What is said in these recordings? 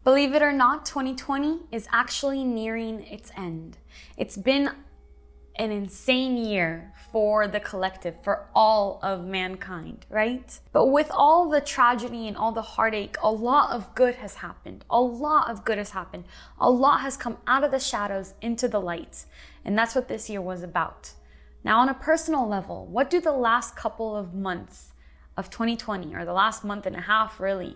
Believe it or not, 2020 is actually nearing its end. It's been an insane year for the collective, for all of mankind, right? But with all the tragedy and all the heartache, a lot of good has happened. A lot of good has happened. A lot has come out of the shadows into the light. And that's what this year was about. Now, on a personal level, what do the last couple of months of 2020, or the last month and a half really,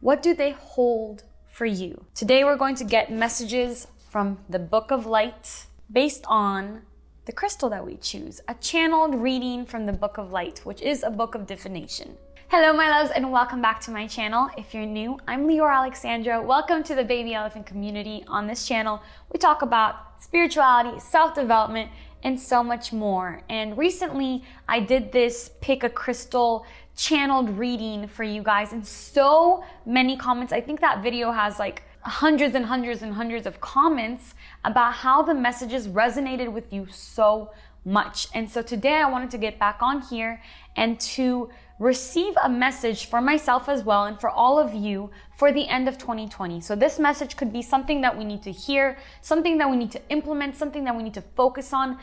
what do they hold for you? Today, we're going to get messages from the Book of Light based on the crystal that we choose, a channeled reading from the Book of Light, which is a book of divination. Hello, my loves, and welcome back to my channel. If you're new, I'm Leeor Alexandra. Welcome to the Baby Elephant community. On this channel, we talk about spirituality, self-development, and so much more. And recently, I did this pick a crystal channeled reading for you guys, and so many comments. I think that video has like hundreds and hundreds and hundreds of comments about how the messages resonated with you so much. And so today I wanted to get back on here and to receive a message for myself as well and for all of you for the end of 2020. So this message could be something that we need to hear, something that we need to implement, something that we need to focus on,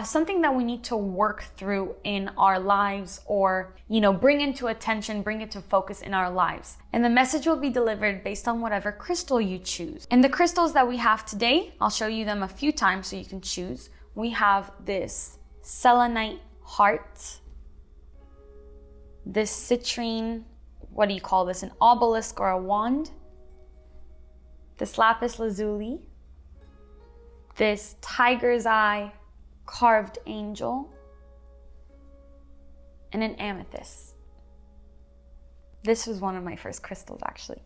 something that we need to work through in our lives, or, bring into attention, bring it to focus in our lives. And the message will be delivered based on whatever crystal you choose. And the crystals that we have today, I'll show you them a few times so you can choose. We have this Selenite Heart, this Citrine, what do you call this, an obelisk or a wand, this Lapis Lazuli, this tiger's eye carved angel, and an amethyst. This was one of my first crystals, actually.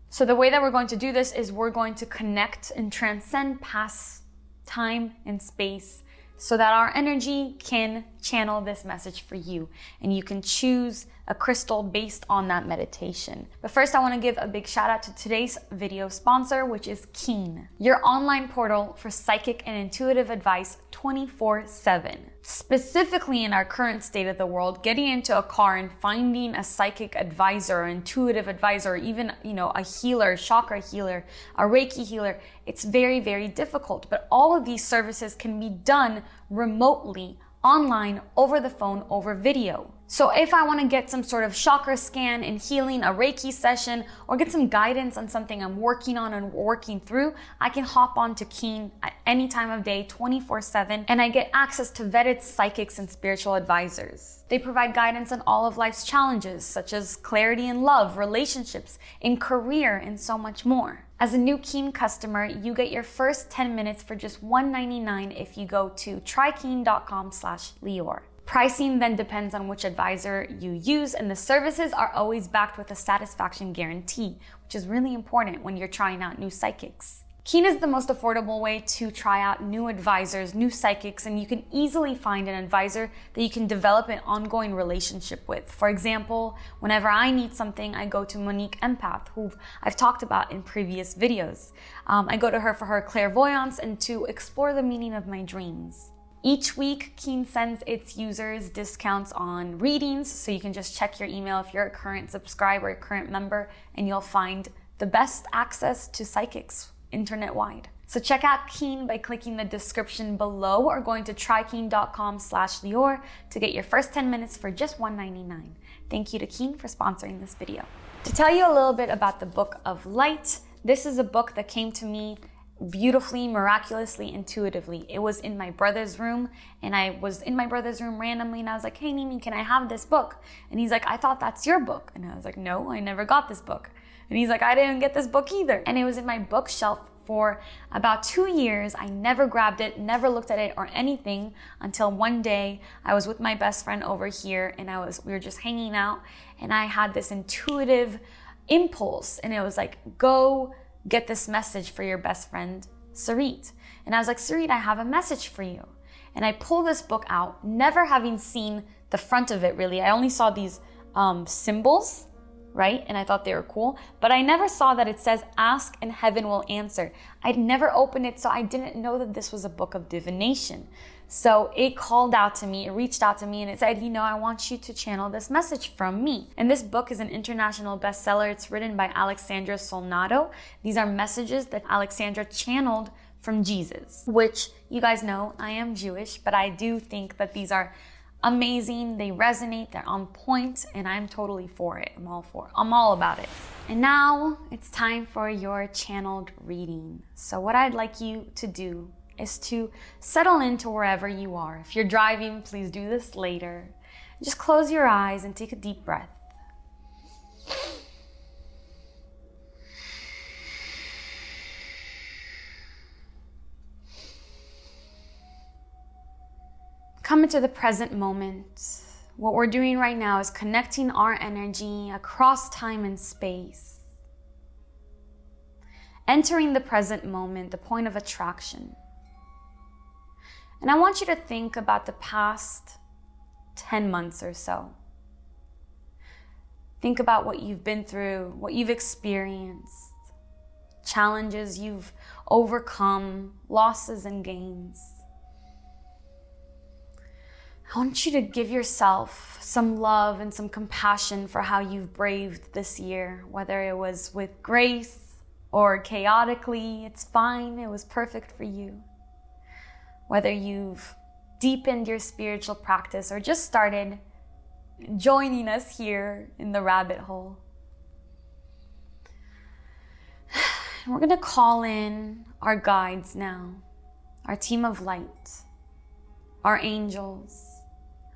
So the way that we're going to do this is we're going to connect and transcend past time and space so that our energy can channel this message for you, and you can choose a crystal based on that meditation. But first, I want to give a big shout out to today's video sponsor, which is Keen, your online portal for psychic and intuitive advice 24/7. Specifically in our current state of the world, getting into a car and finding a psychic advisor, intuitive advisor, or even, a healer, chakra healer, a Reiki healer, it's very, very difficult. But all of these services can be done remotely, online, over the phone, over video. So if I want to get some sort of chakra scan and healing, a Reiki session, or get some guidance on something I'm working on and working through, I can hop on to Keen at any time of day, 24/7, and I get access to vetted psychics and spiritual advisors. They provide guidance on all of life's challenges, such as clarity in love, relationships, in career, and so much more. As a new Keen customer, you get your first 10 minutes for just $1.99 if you go to trykeen.com/Leeor. Pricing then depends on which advisor you use, and the services are always backed with a satisfaction guarantee, which is really important when you're trying out new psychics. Keen is the most affordable way to try out new advisors, new psychics, and you can easily find an advisor that you can develop an ongoing relationship with. For example, whenever I need something, I go to Monique Empath, who I've talked about in previous videos. I go to her for her clairvoyance and to explore the meaning of my dreams. Each week, Keen sends its users discounts on readings, so you can just check your email if you're a current subscriber, a current member, and you'll find the best access to psychics internet-wide. So check out Keen by clicking the description below or going to trykeen.com/Leeor to get your first 10 minutes for just $1.99. Thank you to Keen for sponsoring this video. To tell you a little bit about the Book of Light, this is a book that came to me beautifully, miraculously, intuitively. It was in my brother's room, and I was in my brother's room randomly, and I was like, "Hey Nimi, can I have this book?" And he's like, "I thought that's your book." And I was like, "No, I never got this book." And he's like, "I didn't get this book either." And it was in my bookshelf for about 2 years. I never grabbed it, never looked at it or anything until one day I was with my best friend over here, and we were just hanging out, and I had this intuitive impulse, and it was like, "Go get this message for your best friend, Sarit." And I was like, "Sarit, I have a message for you." And I pull this book out, never having seen the front of it really. I only saw these symbols, right? And I thought they were cool, but I never saw that it says, "Ask and heaven will answer." I'd never opened it, so I didn't know that this was a book of divination. So it called out to me, it reached out to me, and it said, I want you to channel this message from me. And this book is an international bestseller. It's written by Alexandra Solnato. These are messages that Alexandra channeled from Jesus, which you guys know I am Jewish, but I do think that these are amazing. They resonate, they're on point, and I'm totally for it. I'm all about it. And now it's time for your channeled reading. So what I'd like you to do is to settle into wherever you are. If you're driving, please do this later. Just close your eyes and take a deep breath. Come into the present moment. What we're doing right now is connecting our energy across time and space. Entering the present moment, the point of attraction. And I want you to think about the past 10 months or so. Think about what you've been through, what you've experienced, challenges you've overcome, losses and gains. I want you to give yourself some love and some compassion for how you've braved this year, whether it was with grace or chaotically. It's fine. It was perfect for you. Whether you've deepened your spiritual practice or just started joining us here in the rabbit hole. We're going to call in our guides now, our team of light, our angels,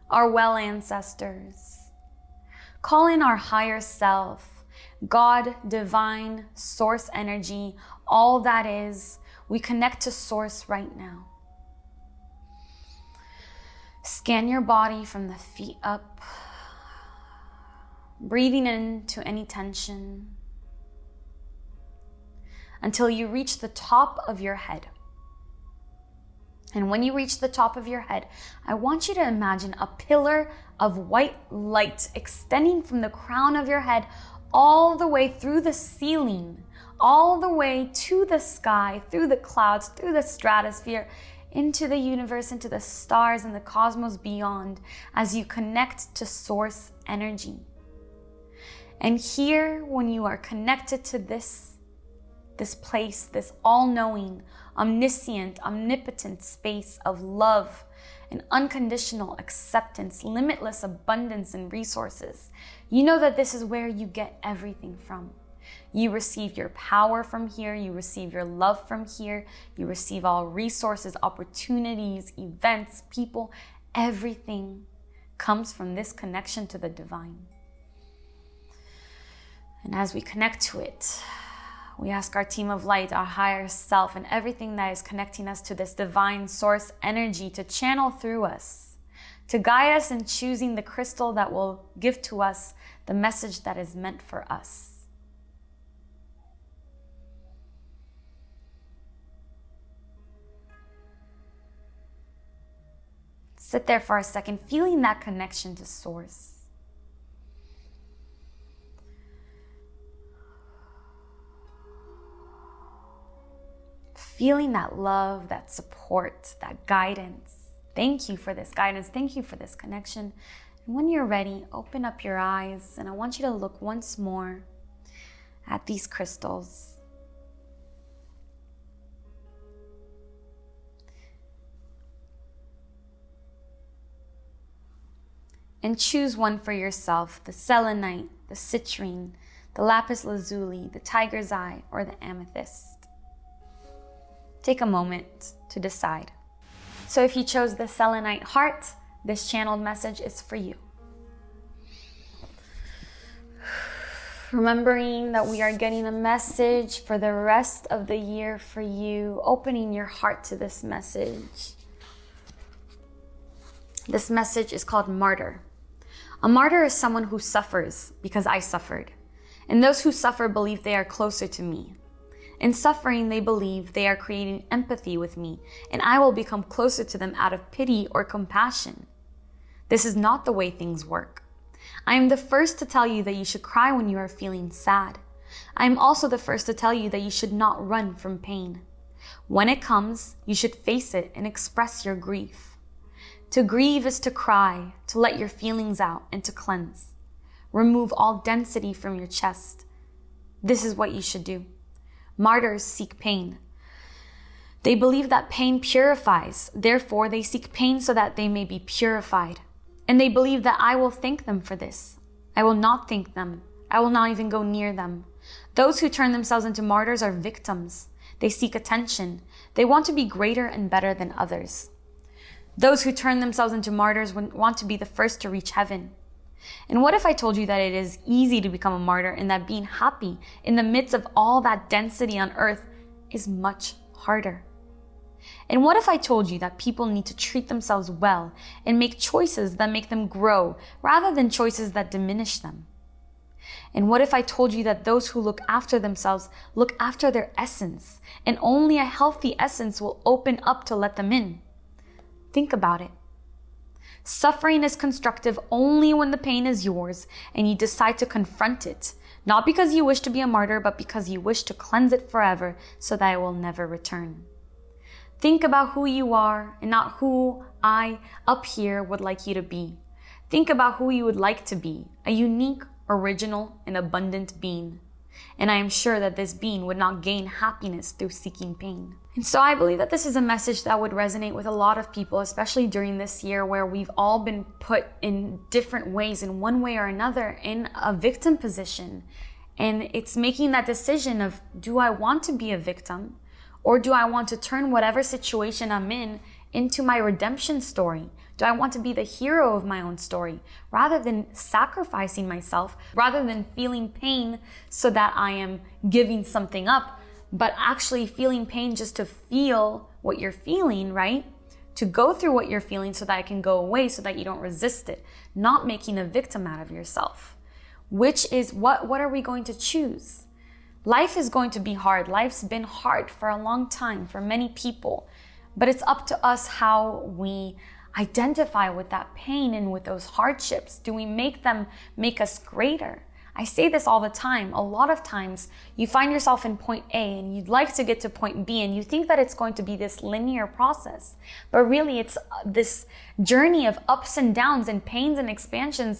our well ancestors. Call in our higher self, God, divine, source energy, all that is. We connect to source right now. Scan your body from the feet up, breathing into any tension until you reach the top of your head. And when you reach the top of your head, I want you to imagine a pillar of white light extending from the crown of your head all the way through the ceiling, all the way to the sky, through the clouds, through the stratosphere, into the universe, into the stars and the cosmos beyond, as you connect to source energy. And here, when you are connected to this place, this all-knowing, omniscient, omnipotent space of love and unconditional acceptance, limitless abundance and resources, you know that this is where you get everything from. You receive your power from here, you receive your love from here, you receive all resources, opportunities, events, people, everything comes from this connection to the divine. And as we connect to it, we ask our team of light, our higher self, and everything that is connecting us to this divine source energy to channel through us, to guide us in choosing the crystal that will give to us the message that is meant for us. Sit there for a second, feeling that connection to source. Feeling that love, that support, that guidance. Thank you for this guidance. Thank you for this connection. And when you're ready, open up your eyes, and I want you to look once more at these crystals. And choose one for yourself: the selenite, the citrine, the lapis lazuli, the tiger's eye, or the amethyst. Take a moment to decide. So if you chose the Selenite Heart, this channeled message is for you. Remembering that we are getting a message for the rest of the year for you, opening your heart to this message. This message is called martyr. A martyr is someone who suffers because I suffered. And those who suffer believe they are closer to me. In suffering, they believe they are creating empathy with me, and I will become closer to them out of pity or compassion. This is not the way things work. I am the first to tell you that you should cry when you are feeling sad. I am also the first to tell you that you should not run from pain. When it comes, you should face it and express your grief. To grieve is to cry, to let your feelings out and to cleanse. Remove all density from your chest. This is what you should do. Martyrs seek pain. They believe that pain purifies. Therefore, they seek pain so that they may be purified. And they believe that I will thank them for this. I will not thank them. I will not even go near them. Those who turn themselves into martyrs are victims. They seek attention. They want to be greater and better than others. Those who turn themselves into martyrs want to be the first to reach heaven. And what if I told you that it is easy to become a martyr and that being happy in the midst of all that density on earth is much harder? And what if I told you that people need to treat themselves well and make choices that make them grow rather than choices that diminish them? And what if I told you that those who look after themselves look after their essence, and only a healthy essence will open up to let them in? Think about it. Suffering is constructive only when the pain is yours and you decide to confront it, not because you wish to be a martyr, but because you wish to cleanse it forever so that it will never return. Think about who you are and not who I up here would like you to be. Think about who you would like to be, a unique, original, and abundant being. And I am sure that this being would not gain happiness through seeking pain. And so I believe that this is a message that would resonate with a lot of people, especially during this year where we've all been put in different ways, in one way or another, in a victim position. And it's making that decision of, do I want to be a victim? Or do I want to turn whatever situation I'm in into my redemption story? Do I want to be the hero of my own story rather than sacrificing myself, rather than feeling pain so that I am giving something up, but actually feeling pain just to feel what you're feeling, right? To go through what you're feeling so that it can go away, so that you don't resist it, not making a victim out of yourself. Which is what are we going to choose? Life is going to be hard. Life's been hard for a long time for many people, but it's up to us how we identify with that pain and with those hardships. Do we make them make us greater? I say this all the time. A lot of times you find yourself in point A and you'd like to get to point B and you think that it's going to be this linear process, but really it's this journey of ups and downs and pains and expansion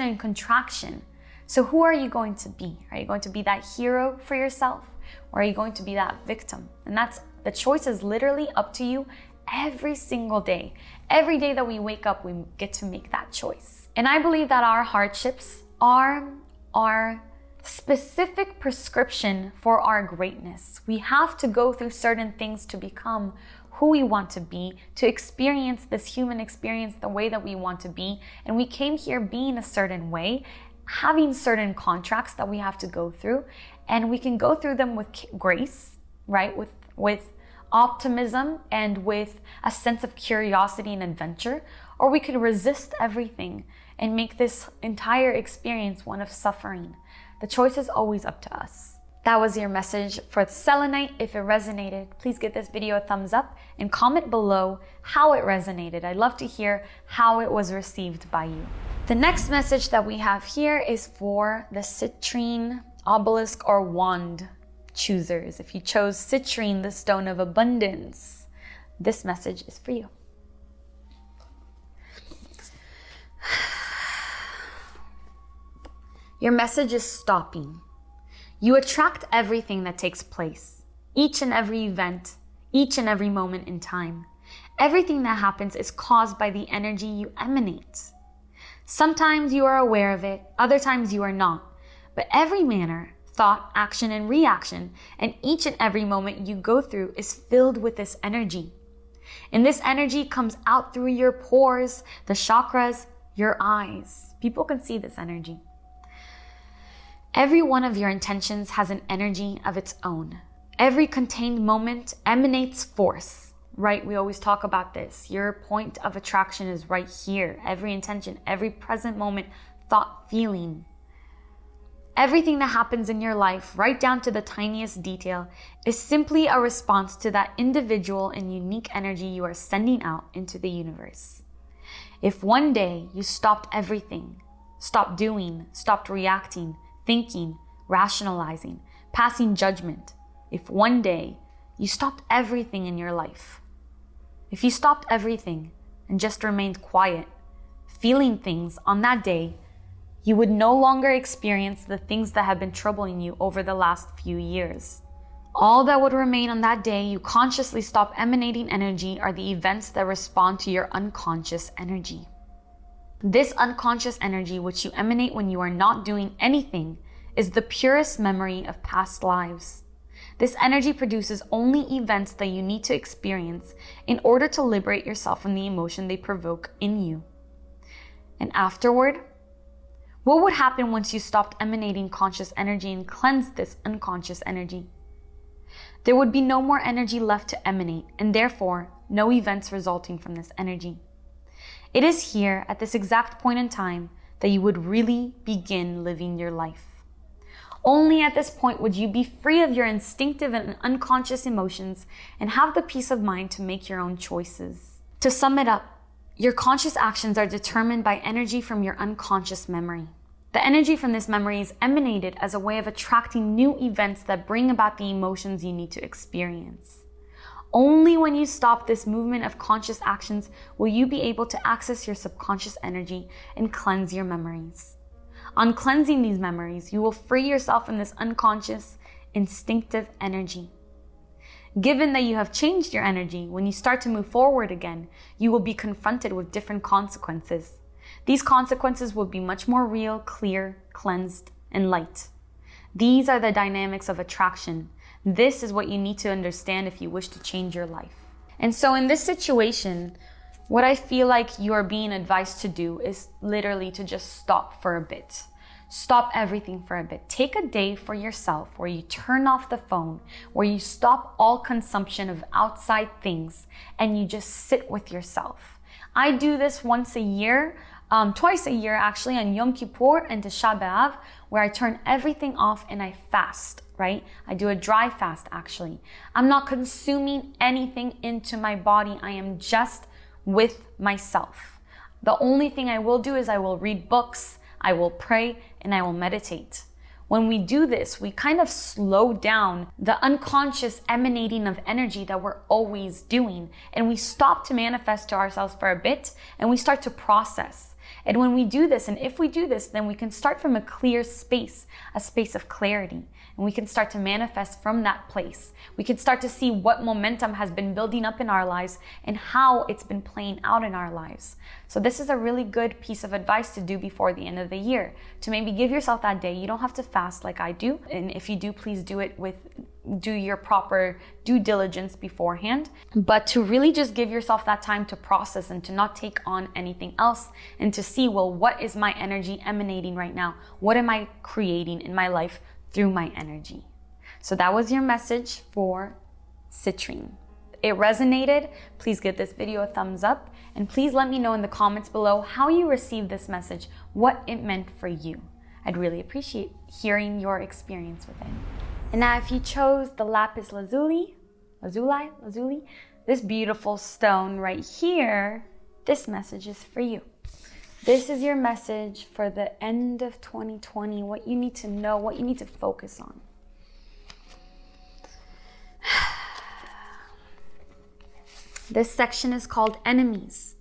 and contraction. So who are you going to be? Are you going to be that hero for yourself, or are you going to be that victim? And the choice is literally up to you every single day. Every day that we wake up, we get to make that choice. And I believe that our hardships are our specific prescription for our greatness. We have to go through certain things to become who we want to be, to experience this human experience the way that we want to be. And we came here being a certain way, having certain contracts that we have to go through, and we can go through them with grace, right? With optimism and with a sense of curiosity and adventure, or we could resist everything and make this entire experience one of suffering. The choice is always up to us. That was your message for selenite. If it resonated, please give this video a thumbs up and comment below how it resonated. I'd love to hear how it was received by you. The next message that we have here is for the citrine, obelisk, or wand choosers. If you chose citrine, the stone of abundance, this message is for you. Your message is stopping. You attract everything that takes place, each and every event, each and every moment in time. Everything that happens is caused by the energy you emanate. Sometimes you are aware of it, other times you are not. But every manner, thought, action, and reaction, and each and every moment you go through is filled with this energy. And this energy comes out through your pores, the chakras, your eyes. People can see this energy. Every one of your intentions has an energy of its own. Every contained moment emanates force, right? We always talk about this. Your point of attraction is right here. Every intention, every present moment, thought, feeling. Everything that happens in your life, right down to the tiniest detail, is simply a response to that individual and unique energy you are sending out into the universe. If one day you stopped everything, stopped doing, stopped reacting, thinking, rationalizing, passing judgment, if one day you stopped everything in your life, if you stopped everything and just remained quiet, feeling things on that day, you would no longer experience the things that have been troubling you over the last few years. All that would remain on that day you consciously stop emanating energy are the events that respond to your unconscious energy. This unconscious energy, which you emanate when you are not doing anything, is the purest memory of past lives. This energy produces only events that you need to experience in order to liberate yourself from the emotion they provoke in you. And afterward, what would happen once you stopped emanating conscious energy and cleansed this unconscious energy? There would be no more energy left to emanate, and therefore no events resulting from this energy. It is here, at this exact point in time, that you would really begin living your life. Only at this point would you be free of your instinctive and unconscious emotions and have the peace of mind to make your own choices. To sum it up, your conscious actions are determined by energy from your unconscious memory. The energy from this memory is emanated as a way of attracting new events that bring about the emotions you need to experience. Only when you stop this movement of conscious actions will you be able to access your subconscious energy and cleanse your memories. On cleansing these memories, you will free yourself from this unconscious, instinctive energy. Given that you have changed your energy, when you start to move forward again, you will be confronted with different consequences. These consequences will be much more real, clear, cleansed, and light. These are the dynamics of attraction. This is what you need to understand if you wish to change your life. And so in this situation, what I feel like you are being advised to do is literally to just stop for a bit. Stop everything for a bit. Take a day for yourself where you turn off the phone, where you stop all consumption of outside things, and you just sit with yourself. I do this once a year, twice a year actually, on Yom Kippur and Tisha B'Av, where I turn everything off and I fast, right? I do a dry fast actually. I'm not consuming anything into my body. I am just with myself. The only thing I will do is I will read books, I will pray, and I will meditate. When we do this, we kind of slow down the unconscious emanating of energy that we're always doing, and we stop to manifest to ourselves for a bit, and we start to process. And when we do this, and if we do this, then we can start from a clear space, a space of clarity. And we can start to manifest from that place. We can start to see what momentum has been building up in our lives and how it's been playing out in our lives. So this is a really good piece of advice to do before the end of the year, to maybe give yourself that day. You don't have to fast like I do. And if you do, please do your proper due diligence beforehand, but to really just give yourself that time to process and to not take on anything else, and to see, well, what is my energy emanating right now? What am I creating in my life through my energy? So that was your message for Citrine. It resonated. Please give this video a thumbs up, and please let me know in the comments below how you received this message, what it meant for you. I'd really appreciate hearing your experience with it. And now if you chose the Lapis Lazuli, this beautiful stone right here, this message is for you. This is your message for the end of 2020, what you need to know, what you need to focus on. This section is called Enemies.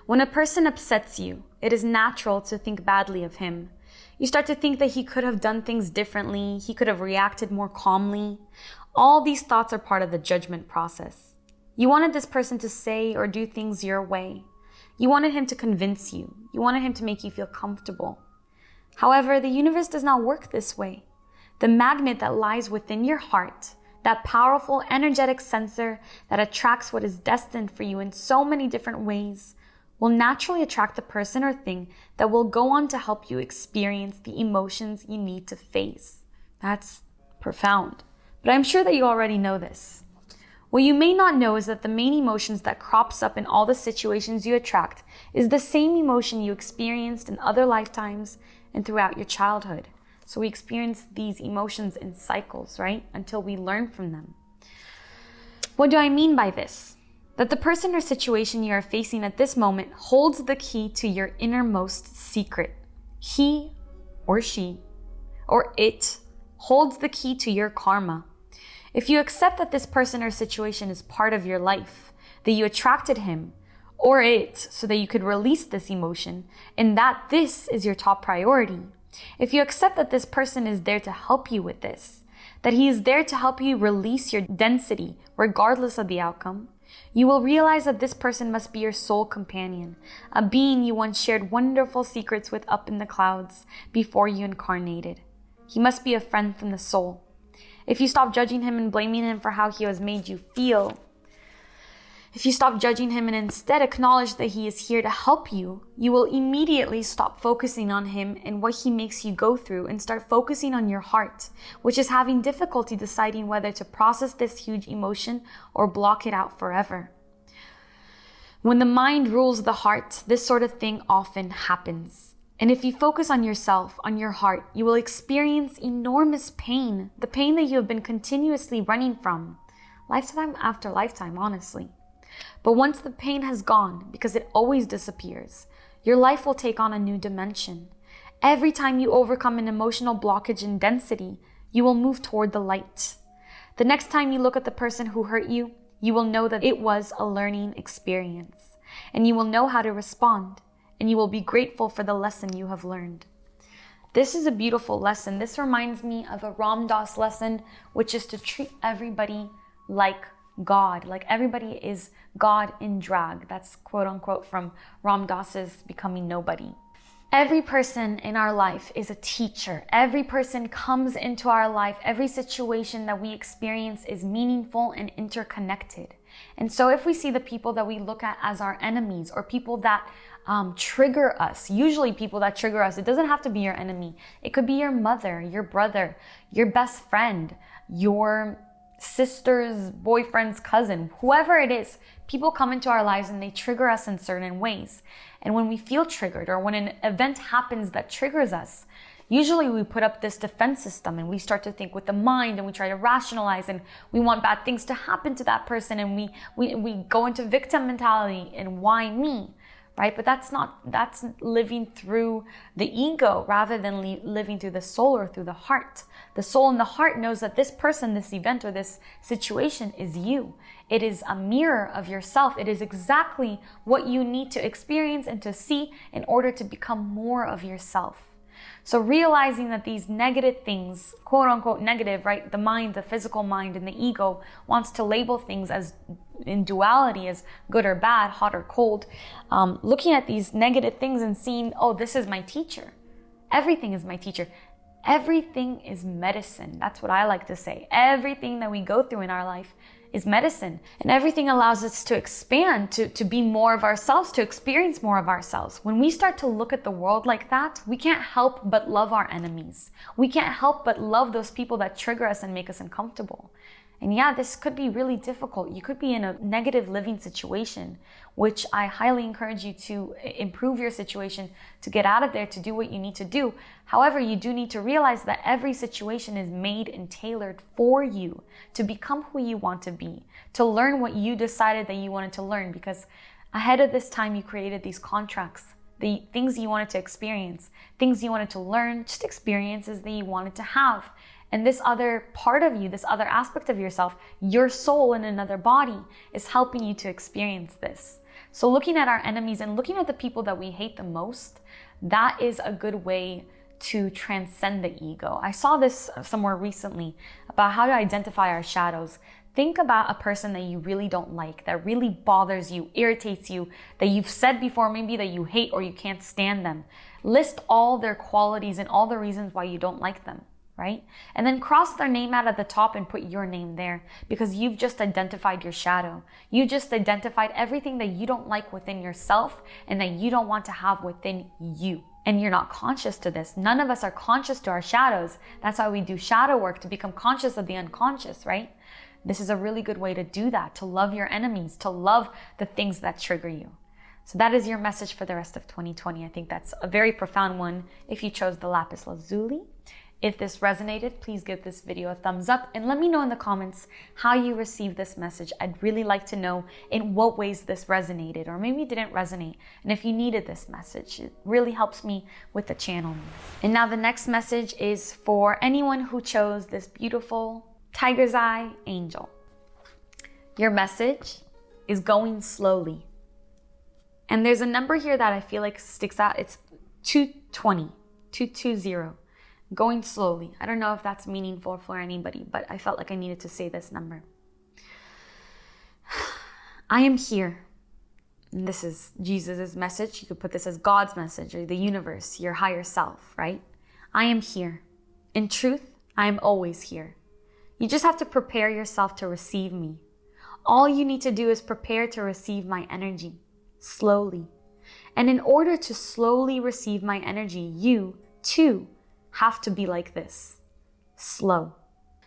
When a person upsets you, it is natural to think badly of him. You start to think that he could have done things differently, he could have reacted more calmly. All these thoughts are part of the judgment process. You wanted this person to say or do things your way. You wanted him to convince you. You wanted him to make you feel comfortable. However, the universe does not work this way. The magnet that lies within your heart, that powerful energetic sensor that attracts what is destined for you in so many different ways, will naturally attract the person or thing that will go on to help you experience the emotions you need to face. That's profound. But I'm sure that you already know this. What you may not know is that the main emotions that crops up in all the situations you attract is the same emotion you experienced in other lifetimes and throughout your childhood. So we experience these emotions in cycles, right? Until we learn from them. What do I mean by this? That the person or situation you are facing at this moment holds the key to your innermost secret. He or she or it holds the key to your karma. If you accept that this person or situation is part of your life, that you attracted him, or it so that you could release this emotion and that this is your top priority. If you accept that this person is there to help you with this, that he is there to help you release your density regardless of the outcome, you will realize that this person must be your soul companion, a being you once shared wonderful secrets with up in the clouds before you incarnated. He must be a friend from the soul. If you stop judging him and blaming him for how he has made you feel, if you stop judging him and instead acknowledge that he is here to help you, you will immediately stop focusing on him and what he makes you go through and start focusing on your heart, which is having difficulty deciding whether to process this huge emotion or block it out forever. When the mind rules the heart, this sort of thing often happens. And if you focus on yourself, on your heart, you will experience enormous pain, the pain that you have been continuously running from, lifetime after lifetime, honestly. But once the pain has gone, because it always disappears, your life will take on a new dimension. Every time you overcome an emotional blockage in density, you will move toward the light. The next time you look at the person who hurt you, you will know that it was a learning experience, and you will know how to respond, and you will be grateful for the lesson you have learned. This is a beautiful lesson. This reminds me of a Ram Dass lesson, which is to treat everybody like God, like everybody is God in drag. That's quote unquote from Ram Dass's Becoming Nobody. Every person in our life is a teacher. Every person comes into our life. Every situation that we experience is meaningful and interconnected. And so if we see the people that we look at as our enemies or people that trigger us, usually people that trigger us, it doesn't have to be your enemy. It could be your mother, your brother, your best friend, your sister's boyfriend's cousin, whoever it is. People come into our lives and they trigger us in certain ways. And when we feel triggered or when an event happens that triggers us, usually we put up this defense system and we start to think with the mind and we try to rationalize and we want bad things to happen to that person and we go into victim mentality and why me? Right? But that's living through the ego rather than living through the soul or through the heart. The soul and the heart knows that this person, this event, or this situation is you. It is a mirror of yourself. It is exactly what you need to experience and to see in order to become more of yourself. So realizing that these negative things, quote unquote negative, right? The mind, the physical mind, and the ego wants to label things as in duality as good or bad, hot or cold. Looking at these negative things and seeing, oh, this is my teacher. Everything is my teacher. Everything is medicine. That's what I like to say. Everything that we go through in our life is medicine. And everything allows us to expand, to be more of ourselves, to experience more of ourselves. When we start to look at the world like that, we can't help but love our enemies. We can't help but love those people that trigger us and make us uncomfortable. And yeah, this could be really difficult. You could be in a negative living situation, which I highly encourage you to improve your situation, to get out of there, to do what you need to do. However, you do need to realize that every situation is made and tailored for you to become who you want to be, to learn what you decided that you wanted to learn, because ahead of this time, you created these contracts, the things you wanted to experience, things you wanted to learn, just experiences that you wanted to have. And this other part of you, this other aspect of yourself, your soul in another body, is helping you to experience this. So looking at our enemies and looking at the people that we hate the most, that is a good way to transcend the ego. I saw this somewhere recently about how to identify our shadows. Think about a person that you really don't like, that really bothers you, irritates you, that you've said before maybe that you hate or you can't stand them. List all their qualities and all the reasons why you don't like them. Right? And then cross their name out at the top and put your name there, because you've just identified your shadow. You just identified everything that you don't like within yourself and that you don't want to have within you. And you're not conscious to this. None of us are conscious to our shadows. That's why we do shadow work, to become conscious of the unconscious, right? This is a really good way to do that, to love your enemies, to love the things that trigger you. So that is your message for the rest of 2020. I think that's a very profound one if you chose the Lapis Lazuli. If this resonated, please give this video a thumbs up and let me know in the comments how you received this message. I'd really like to know in what ways this resonated, or maybe it didn't resonate. And if you needed this message, it really helps me with the channel. And now the next message is for anyone who chose this beautiful tiger's eye angel. Your message is going slowly. And there's a number here that I feel like sticks out. It's 220, 220, going slowly. I don't know if that's meaningful for anybody, but I felt like I needed to say this number. I am here. And this is Jesus' message. You could put this as God's message or the universe, your higher self, right? I am here. In truth, I am always here. You just have to prepare yourself to receive me. All you need to do is prepare to receive my energy, slowly. And in order to slowly receive my energy, you, too, have to be like this, slow.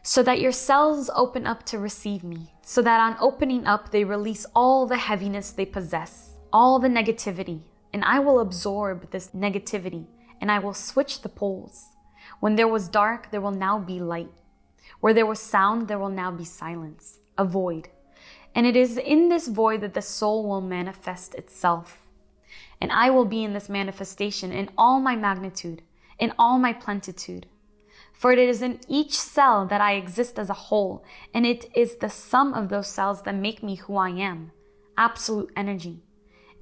So that your cells open up to receive me. So that on opening up, they release all the heaviness they possess, all the negativity. And I will absorb this negativity and I will switch the poles. When there was dark, there will now be light. Where there was sound, there will now be silence, a void. And it is in this void that the soul will manifest itself. And I will be in this manifestation in all my magnitude, in all my plenitude. For it is in each cell that I exist as a whole, and it is the sum of those cells that make me who I am, absolute energy.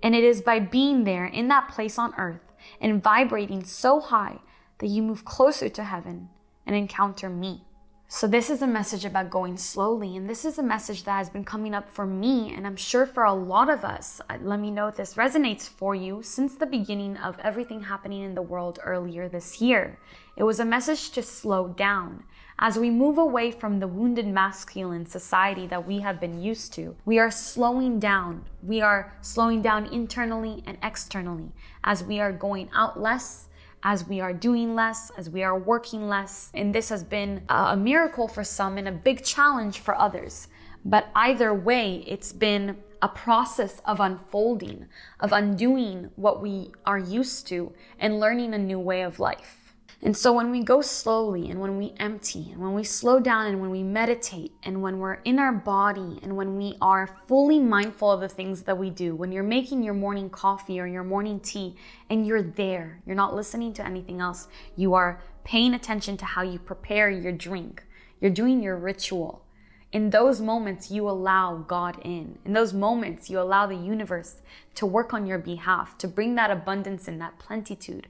And it is by being there in that place on earth and vibrating so high that you move closer to heaven and encounter me. So this is a message about going slowly, and this is a message that has been coming up for me, and I'm sure for a lot of us. Let me know if this resonates for you. Since the beginning of everything happening in the world earlier this year, it was a message to slow down. As we move away from the wounded masculine society that we have been used to, we are slowing down. We are slowing down internally and externally as we are going out less, as we are doing less, as we are working less. And this has been a miracle for some and a big challenge for others. But either way, it's been a process of unfolding, of undoing what we are used to and learning a new way of life. And so when we go slowly and when we empty and when we slow down and when we meditate and when we're in our body and when we are fully mindful of the things that we do, when you're making your morning coffee or your morning tea and you're there, you're not listening to anything else, you are paying attention to how you prepare your drink, you're doing your ritual. In those moments, you allow God in. In those moments, you allow the universe to work on your behalf, to bring that abundance and that plenitude.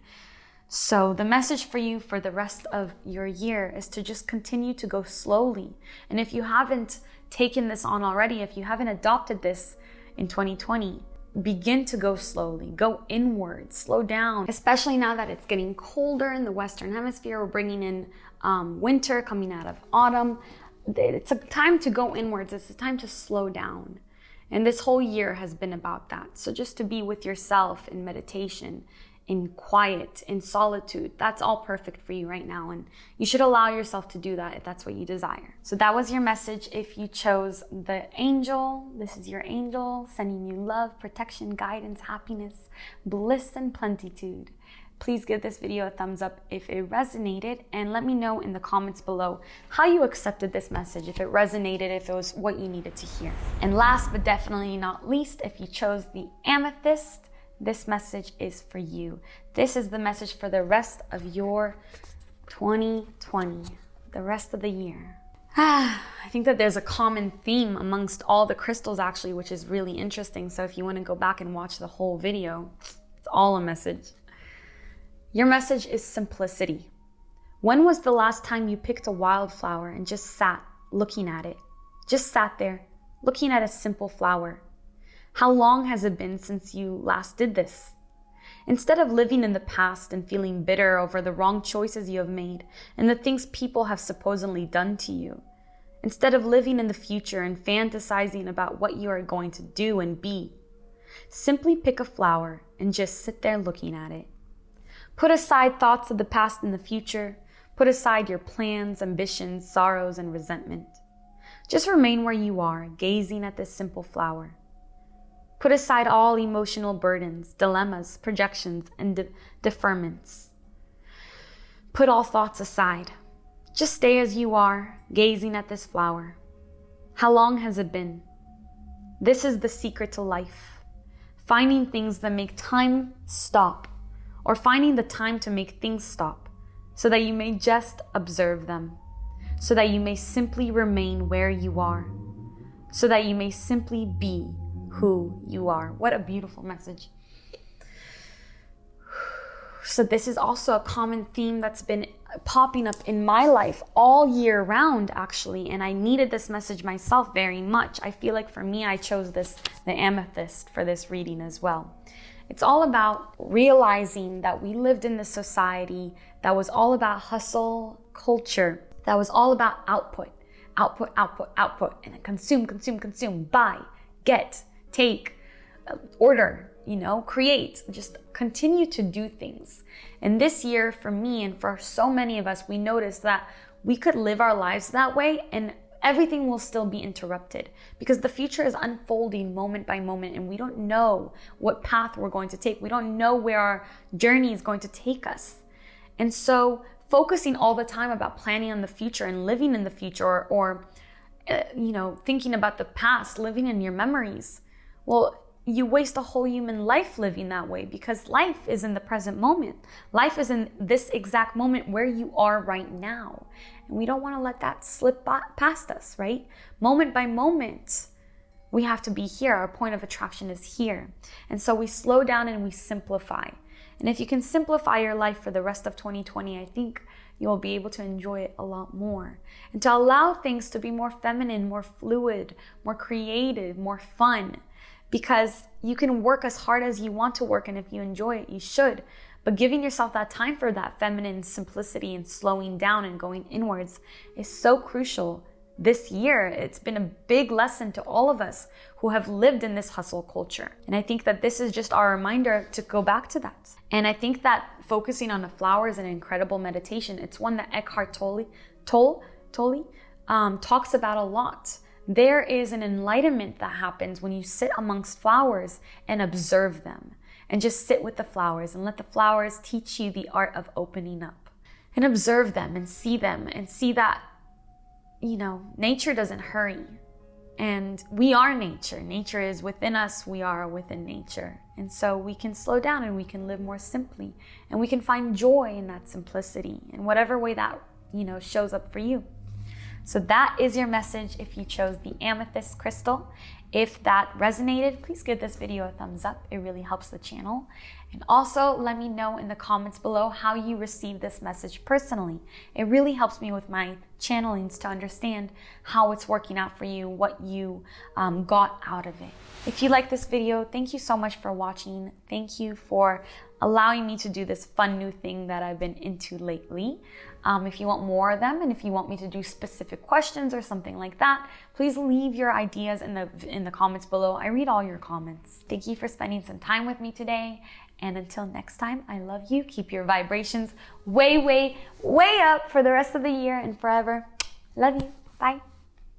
So the message for you for the rest of your year is to just continue to go slowly. And if you haven't taken this on already, if you haven't adopted this in 2020, begin to go slowly, go inward, slow down, especially now that it's getting colder in the Western Hemisphere. We're bringing in winter, coming out of autumn. It's a time to go inwards. It's a time to slow down. And this whole year has been about that. So just to be with yourself in meditation, in quiet, in solitude, that's all perfect for you right now. And you should allow yourself to do that if that's what you desire. So that was your message. If you chose the angel, this is your angel sending you love, protection, guidance, happiness, bliss, and plenitude. Please give this video a thumbs up if it resonated, and let me know in the comments below how you accepted this message, if it resonated, if it was what you needed to hear. And last but definitely not least, if you chose the Amethyst, this message is for you. This is the message for the rest of your 2020, the rest of the year. I think that there's a common theme amongst all the crystals actually, which is really interesting. So if you want to go back and watch the whole video, it's all a message. Your message is simplicity. When was the last time you picked a wildflower and just sat looking at it? Just sat there looking at a simple flower. How long has it been since you last did this? Instead of living in the past and feeling bitter over the wrong choices you have made and the things people have supposedly done to you, instead of living in the future and fantasizing about what you are going to do and be, simply pick a flower and just sit there looking at it. Put aside thoughts of the past and the future. Put aside your plans, ambitions, sorrows, and resentment. Just remain where you are, gazing at this simple flower. Put aside all emotional burdens, dilemmas, projections, and deferments. Put all thoughts aside. Just stay as you are, gazing at this flower. How long has it been? This is the secret to life. Finding things that make time stop, or finding the time to make things stop, so that you may just observe them, so that you may simply remain where you are, so that you may simply be who you are. What a beautiful message. So this is also a common theme that's been popping up in my life all year round, actually. And I needed this message myself very much. I feel like for me, I chose the Amethyst for this reading as well. It's all about realizing that we lived in this society that was all about hustle culture, that was all about output, and then consume, buy, get, take, order, create, just continue to do things. And this year for me and for so many of us, we noticed that we could live our lives that way and everything will still be interrupted because the future is unfolding moment by moment and we don't know what path we're going to take. We don't know where our journey is going to take us. And so focusing all the time about planning on the future and living in the future or thinking about the past, living in your memories, well, you waste a whole human life living that way because life is in the present moment. Life is in this exact moment where you are right now. And we don't want to let that slip past us, right? Moment by moment, we have to be here. Our point of attraction is here. And so we slow down and we simplify. And if you can simplify your life for the rest of 2020, I think you'll be able to enjoy it a lot more. And to allow things to be more feminine, more fluid, more creative, more fun. Because you can work as hard as you want to work, and if you enjoy it, you should. But giving yourself that time for that feminine simplicity and slowing down and going inwards is so crucial this year. It's been a big lesson to all of us who have lived in this hustle culture. And I think that this is just our reminder to go back to that. And I think that focusing on the flower is an incredible meditation. It's one that Eckhart Tolle talks about a lot. There is an enlightenment that happens when you sit amongst flowers and observe them and just sit with the flowers and let the flowers teach you the art of opening up and observe them and see that, nature doesn't hurry and we are nature. Nature is within us. We are within nature. And so we can slow down and we can live more simply and we can find joy in that simplicity in whatever way that, shows up for you. So that is your message if you chose the amethyst crystal. If that resonated, please give this video a thumbs up. It really helps the channel. And also let me know in the comments below how you received this message personally. It really helps me with my channelings to understand how it's working out for you, what you got out of it. If you like this video, thank you so much for watching. Thank you for allowing me to do this fun new thing that I've been into lately. If you want more of them and if you want me to do specific questions or something like that, please leave your ideas in the comments below. I read all your comments. Thank you for spending some time with me today. And until next time, I love you. Keep your vibrations way, way, way up for the rest of the year and forever. Love you. Bye.